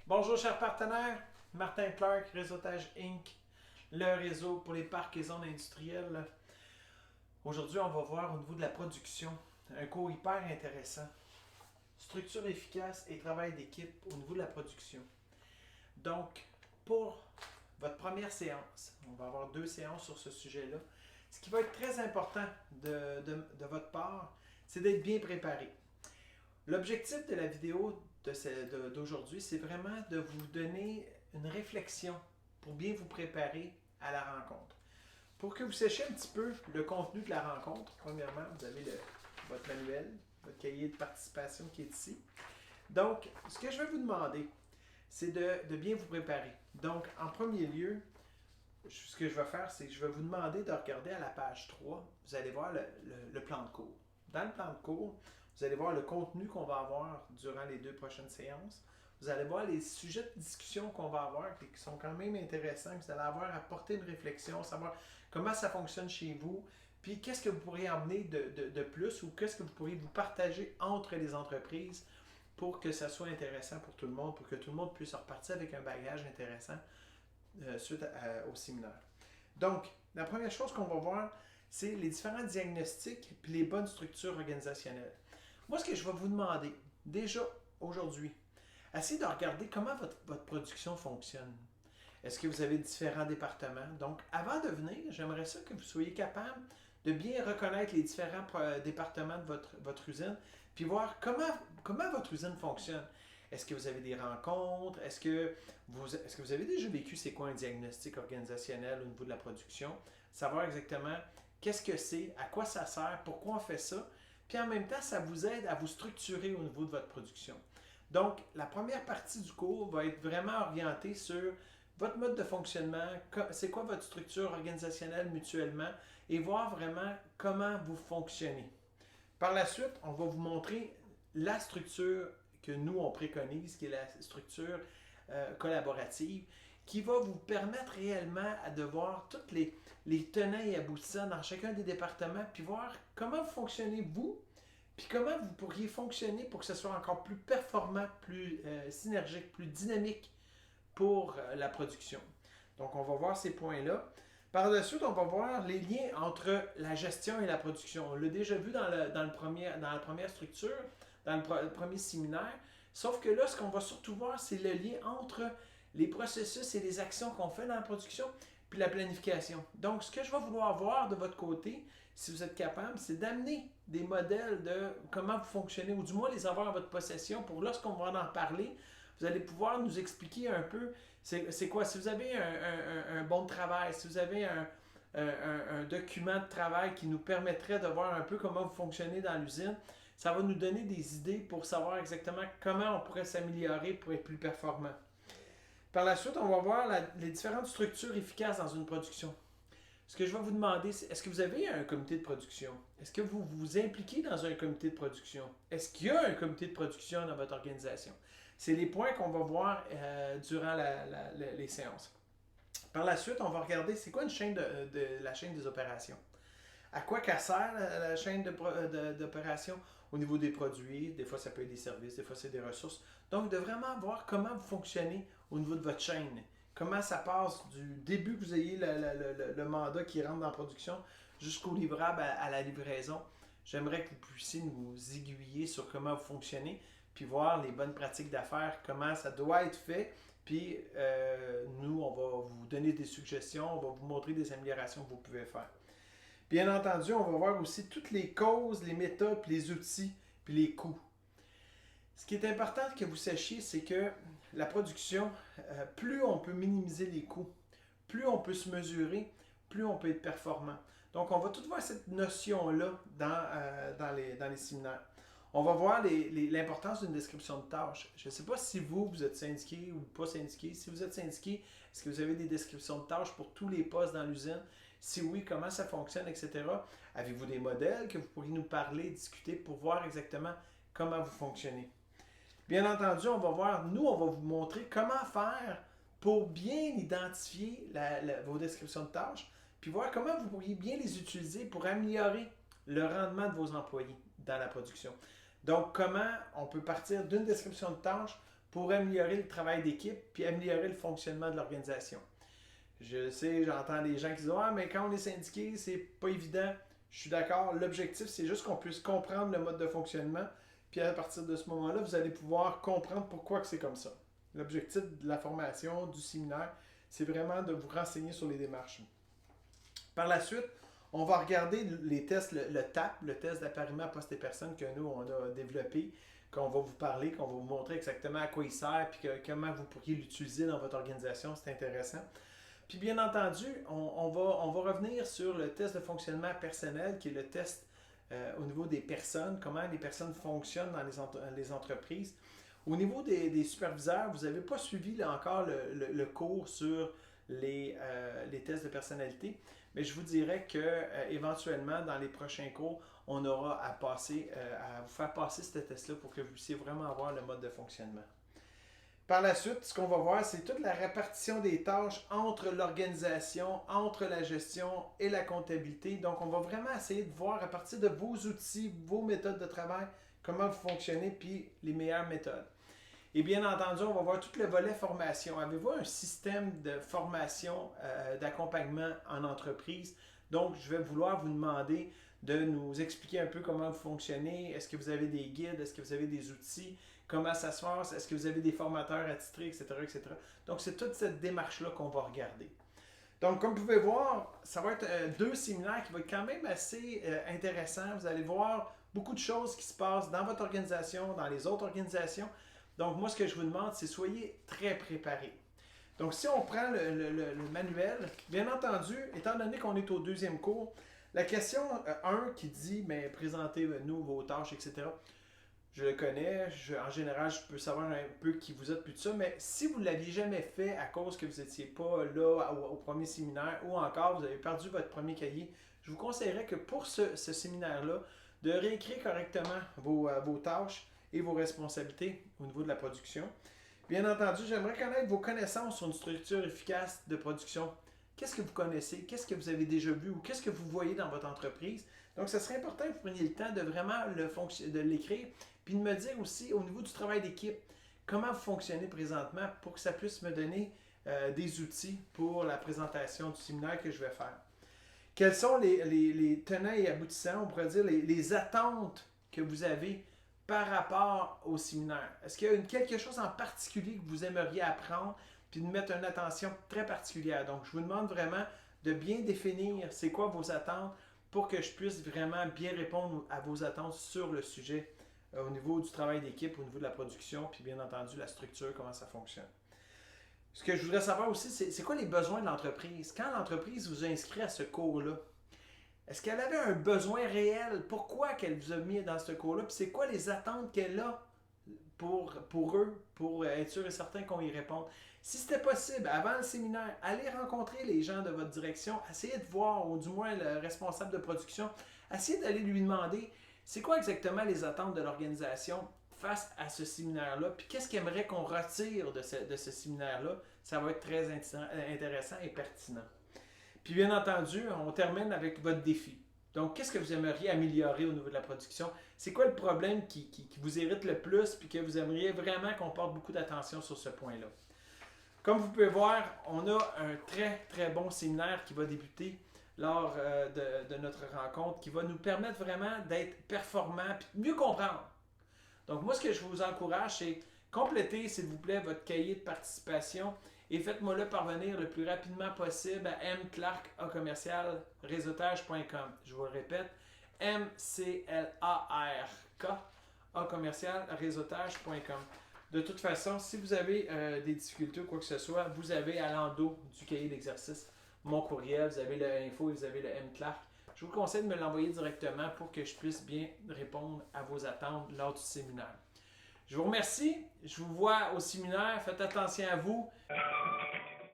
Bonjour chers partenaires, Martin Clark, Réseautage Inc., le réseau pour les parcs et zones industrielles. Aujourd'hui, on va voir au niveau de la production un cours hyper intéressant. Structure efficace et travail d'équipe au niveau de la production. Donc, pour votre première séance, on va avoir 2 séances sur ce sujet-là. Ce qui va être très important de votre part, c'est d'être bien préparé. L'objectif de la vidéo d'aujourd'hui, c'est vraiment de vous donner une réflexion pour bien vous préparer à la rencontre. Pour que vous sachiez un petit peu le contenu de la rencontre, premièrement, vous avez votre manuel, votre cahier de participation qui est ici. Donc, ce que je vais vous demander, c'est de bien vous préparer. Donc, en premier lieu, ce que je vais faire, c'est que je vais vous demander de regarder à la page 3, vous allez voir le plan de cours. Dans le plan de cours, vous allez voir le contenu qu'on va avoir durant les 2 prochaines séances. Vous allez voir les sujets de discussion qu'on va avoir et qui sont quand même intéressants. Vous allez avoir à porter une réflexion, savoir comment ça fonctionne chez vous, puis qu'est-ce que vous pourriez emmener de plus ou qu'est-ce que vous pourriez vous partager entre les entreprises pour que ça soit intéressant pour tout le monde, pour que tout le monde puisse repartir avec un bagage intéressant suite au séminaire. Donc, la première chose qu'on va voir, c'est les différents diagnostics et les bonnes structures organisationnelles. Moi, ce que je vais vous demander, déjà aujourd'hui, essayez de regarder comment votre production fonctionne. Est-ce que vous avez différents départements? Donc, avant de venir, j'aimerais ça que vous soyez capable de bien reconnaître les différents départements de votre usine, puis voir comment votre usine fonctionne. Est-ce que vous avez des rencontres? Est-ce que vous avez déjà vécu c'est quoi un diagnostic organisationnel au niveau de la production? Savoir exactement qu'est-ce que c'est, à quoi ça sert, pourquoi on fait ça. Puis en même temps, ça vous aide à vous structurer au niveau de votre production. Donc, la première partie du cours va être vraiment orientée sur votre mode de fonctionnement, c'est quoi votre structure organisationnelle mutuellement et voir vraiment comment vous fonctionnez. Par la suite, on va vous montrer la structure que nous, on préconise, qui est la structure collaborative, qui va vous permettre réellement de voir toutes les tenants et aboutissants dans chacun des départements, puis voir comment vous fonctionnez vous, puis comment vous pourriez fonctionner pour que ce soit encore plus performant, plus synergique, plus dynamique pour la production. Donc, on va voir ces points-là. Par la suite, on va voir les liens entre la gestion et la production. On l'a déjà vu dans la première structure, dans le premier séminaire. Sauf que là, ce qu'on va surtout voir, c'est le lien entre les processus et les actions qu'on fait dans la production, puis la planification. Donc, ce que je vais vouloir voir de votre côté, si vous êtes capable, c'est d'amener des modèles de comment vous fonctionnez, ou du moins les avoir en votre possession pour lorsqu'on va en parler, vous allez pouvoir nous expliquer un peu c'est quoi. Si vous avez un bon de travail, si vous avez un document de travail qui nous permettrait de voir un peu comment vous fonctionnez dans l'usine, ça va nous donner des idées pour savoir exactement comment on pourrait s'améliorer pour être plus performant. Par la suite, on va voir les différentes structures efficaces dans une production. Ce que je vais vous demander, c'est est-ce que vous avez un comité de production? Est-ce que vous vous impliquez dans un comité de production? Est-ce qu'il y a un comité de production dans votre organisation? C'est les points qu'on va voir durant les séances. Par la suite, on va regarder c'est quoi une chaîne la chaîne des opérations. À quoi qu'elle sert la chaîne d'opération au niveau des produits? Des fois, ça peut être des services, des fois, c'est des ressources. Donc, de vraiment voir comment vous fonctionnez au niveau de votre chaîne. Comment ça passe du début que vous ayez le mandat qui rentre dans la production jusqu'au livrable à la livraison. J'aimerais que vous puissiez nous aiguiller sur comment vous fonctionnez, puis voir les bonnes pratiques d'affaires, comment ça doit être fait. Puis nous, on va vous donner des suggestions, on va vous montrer des améliorations que vous pouvez faire. Bien entendu, on va voir aussi toutes les causes, les méthodes, puis les outils, puis les coûts. Ce qui est important que vous sachiez, c'est que la production, plus on peut minimiser les coûts, plus on peut se mesurer, plus on peut être performant. Donc, on va tout voir cette notion-là dans les séminaires. On va voir l'importance d'une description de tâches. Je ne sais pas si vous êtes syndiqué ou pas syndiqué. Si vous êtes syndiqué, est-ce que vous avez des descriptions de tâches pour tous les postes dans l'usine? Si oui, comment ça fonctionne, etc. Avez-vous des modèles que vous pourriez nous parler, discuter pour voir exactement comment vous fonctionnez? Bien entendu, on va voir, nous, on va vous montrer comment faire pour bien identifier vos descriptions de tâches, puis voir comment vous pourriez bien les utiliser pour améliorer le rendement de vos employés dans la production. Donc, comment on peut partir d'une description de tâches pour améliorer le travail d'équipe puis améliorer le fonctionnement de l'organisation. Je sais, j'entends des gens qui disent « Ah, mais quand on est syndiqué, c'est pas évident. » Je suis d'accord. L'objectif, c'est juste qu'on puisse comprendre le mode de fonctionnement. Puis à partir de ce moment-là, vous allez pouvoir comprendre pourquoi que c'est comme ça. L'objectif de la formation, du séminaire, c'est vraiment de vous renseigner sur les démarches. Par la suite, on va regarder les tests, le TAP, le test d'appariement poste et personne que nous, on a développé, qu'on va vous parler, qu'on va vous montrer exactement à quoi il sert, puis comment vous pourriez l'utiliser dans votre organisation. C'est intéressant. Puis bien entendu, on va revenir sur le test de fonctionnement personnel, qui est le test au niveau des personnes, comment les personnes fonctionnent dans les entreprises. Au niveau des superviseurs, vous n'avez pas suivi là, encore le cours sur les tests de personnalité, mais je vous dirais que éventuellement, dans les prochains cours, on aura à vous faire passer ce test-là pour que vous puissiez vraiment avoir le mode de fonctionnement. Par la suite, ce qu'on va voir, c'est toute la répartition des tâches entre l'organisation, entre la gestion et la comptabilité. Donc, on va vraiment essayer de voir à partir de vos outils, vos méthodes de travail, comment vous fonctionnez, puis les meilleures méthodes. Et bien entendu, on va voir tout le volet formation. Avez-vous un système de formation, d'accompagnement en entreprise? Donc, je vais vouloir vous demander de nous expliquer un peu comment vous fonctionnez. Est-ce que vous avez des guides? Est-ce que vous avez des outils? Comment ça se passe? Est-ce que vous avez des formateurs attitrés, etc., etc. Donc, c'est toute cette démarche-là qu'on va regarder. Donc, comme vous pouvez voir, ça va être deux séminaires qui vont être quand même assez intéressants. Vous allez voir beaucoup de choses qui se passent dans votre organisation, dans les autres organisations. Donc, moi, ce que je vous demande, c'est soyez très préparés. Donc, si on prend le manuel, bien entendu, étant donné qu'on est au deuxième cours, la question 1 qui dit, mais présentez-nous vos tâches, etc., je le connais, en général, je peux savoir un peu qui vous êtes, puis tout ça, mais si vous ne l'aviez jamais fait à cause que vous n'étiez pas là au premier séminaire, ou encore vous avez perdu votre premier cahier, je vous conseillerais que pour ce séminaire-là, de réécrire correctement vos tâches et vos responsabilités au niveau de la production. Bien entendu, j'aimerais connaître vos connaissances sur une structure efficace de production. Qu'est-ce que vous connaissez? Qu'est-ce que vous avez déjà vu? Ou qu'est-ce que vous voyez dans votre entreprise? Donc, ce serait important que vous preniez le temps de vraiment de l'écrire, puis de me dire aussi au niveau du travail d'équipe, comment vous fonctionnez présentement pour que ça puisse me donner des outils pour la présentation du séminaire que je vais faire. Quels sont les tenants et aboutissants, on pourrait dire les attentes que vous avez par rapport au séminaire? Est-ce qu'il y a quelque chose en particulier que vous aimeriez apprendre puis de mettre une attention très particulière? Donc, je vous demande vraiment de bien définir c'est quoi vos attentes pour que je puisse vraiment bien répondre à vos attentes sur le sujet au niveau du travail d'équipe, au niveau de la production, puis bien entendu la structure, comment ça fonctionne. Ce que je voudrais savoir aussi, c'est quoi les besoins de l'entreprise? Quand l'entreprise vous a inscrit à ce cours-là, est-ce qu'elle avait un besoin réel? Pourquoi qu'elle vous a mis dans ce cours-là? Puis c'est quoi les attentes qu'elle a pour eux, pour être sûr et certain qu'on y réponde? Si c'était possible, avant le séminaire, allez rencontrer les gens de votre direction, essayez de voir, ou du moins le responsable de production, essayez d'aller lui demander c'est quoi exactement les attentes de l'organisation face à ce séminaire-là, puis qu'est-ce qu'il aimerait qu'on retire de ce séminaire-là. Ça va être très intéressant et pertinent. Puis bien entendu, on termine avec votre défi. Donc, qu'est-ce que vous aimeriez améliorer au niveau de la production? C'est quoi le problème qui vous irrite le plus puis que vous aimeriez vraiment qu'on porte beaucoup d'attention sur ce point-là? Comme vous pouvez voir, on a un très, très bon séminaire qui va débuter lors de notre rencontre, qui va nous permettre vraiment d'être performants et mieux comprendre. Donc, moi, ce que je vous encourage, c'est compléter, s'il vous plaît, votre cahier de participation et faites-moi le parvenir le plus rapidement possible à mclark@réseautage.com. Je vous le répète, mclark@réseautage.com. De toute façon, si vous avez des difficultés ou quoi que ce soit, vous avez à l'endos du cahier d'exercice mon courriel, vous avez le info et vous avez le mclark. Je vous conseille de me l'envoyer directement pour que je puisse bien répondre à vos attentes lors du séminaire. Je vous remercie. Je vous vois au séminaire. Faites attention à vous.